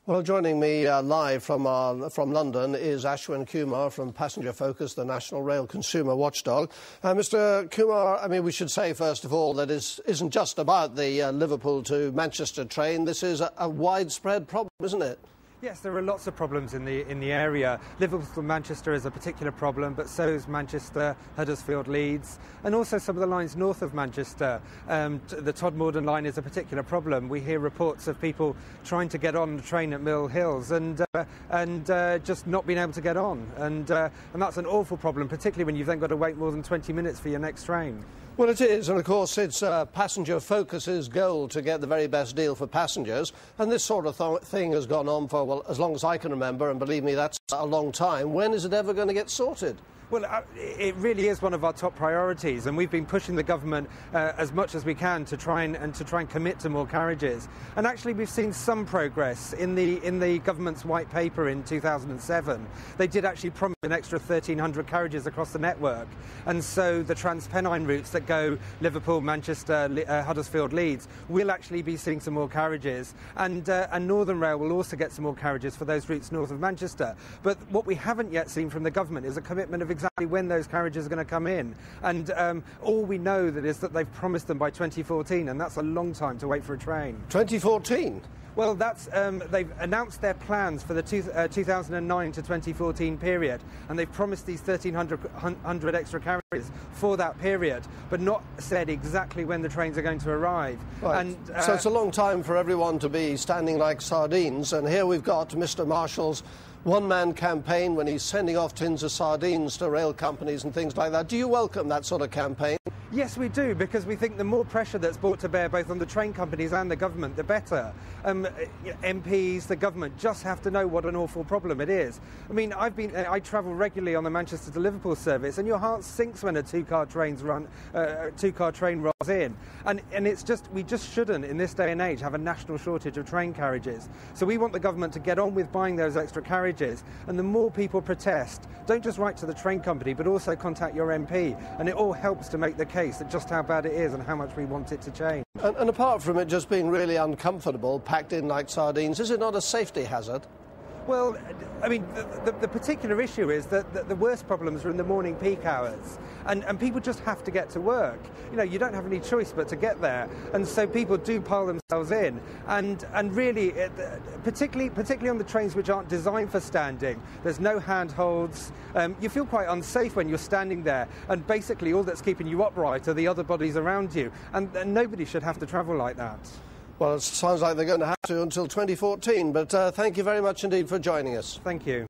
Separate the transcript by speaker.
Speaker 1: Well, joining me live from London is Ashwin Kumar from Passenger Focus, the National Rail Consumer Watchdog. Mr. Kumar, I mean, we should say, first of all, that it isn't just about the Liverpool to Manchester train. This is a widespread problem, isn't it?
Speaker 2: Yes, there are lots of problems in the area. Liverpool to Manchester is a particular problem, but so is Manchester, Huddersfield, Leeds, and also some of the lines north of Manchester. The Todmorden line is a particular problem. We hear reports of people trying to get on the train at Mill Hills and just not being able to get on, and that's an awful problem, particularly when you've then got to wait more than 20 minutes for your next train.
Speaker 1: Well, it is, and of course it's Passenger Focus's goal to get the very best deal for passengers, and this sort of thing has gone on for, well, as long as I can remember, and believe me, that's a long time. When is it ever going to get sorted?
Speaker 2: Well, it really is one of our top priorities, and we've been pushing the government as much as we can to try and commit to more carriages. And actually, we've seen some progress in the government's white paper in 2007. They did actually promise an extra 1,300 carriages across the network, and so the Transpennine routes that go Liverpool, Manchester, Huddersfield, Leeds will actually be seeing some more carriages, and Northern Rail will also get some more carriages for those routes north of Manchester. But what we haven't yet seen from the government is a commitment of exactly when those carriages are going to come in, and all we know is that they've promised them by 2014, and that's a long time to wait for a train.
Speaker 1: 2014?
Speaker 2: Well, they've announced their plans for the 2009 to 2014 period, and they've promised these 1,300 extra carriages for that period, but not said exactly when the trains are going to arrive.
Speaker 1: Right. And, so it's a long time for everyone to be standing like sardines, and here we've got Mr. Marshall's one-man campaign when he's sending off tins of sardines to rail companies and things like that. Do you welcome that sort of campaign?
Speaker 2: Yes, we do, because we think the more pressure that's brought to bear both on the train companies and the government, the better. MPs, the government, just have to know what an awful problem it is. I mean, I travel regularly on the Manchester to Liverpool service, and your heart sinks when a two-car train rolls in. And it's just, we just shouldn't, in this day and age, have a national shortage of train carriages. So we want the government to get on with buying those extra carriages, and the more people protest, don't just write to the train company, but also contact your MP, and it all helps to make the case that just how bad it is and how much we want it to change.
Speaker 1: And apart from it just being really uncomfortable, packed in like sardines, is it not a safety hazard?
Speaker 2: Well, I mean, the particular issue is that the worst problems are in the morning peak hours, and people just have to get to work. You know, you don't have any choice but to get there, and so people do pile themselves in, and really, particularly on the trains which aren't designed for standing, there's no handholds. You feel quite unsafe when you're standing there, and basically all that's keeping you upright are the other bodies around you, and nobody should have to travel like that.
Speaker 1: Well, it sounds like they're going to have to until 2014, but thank you very much indeed for joining us.
Speaker 2: Thank you.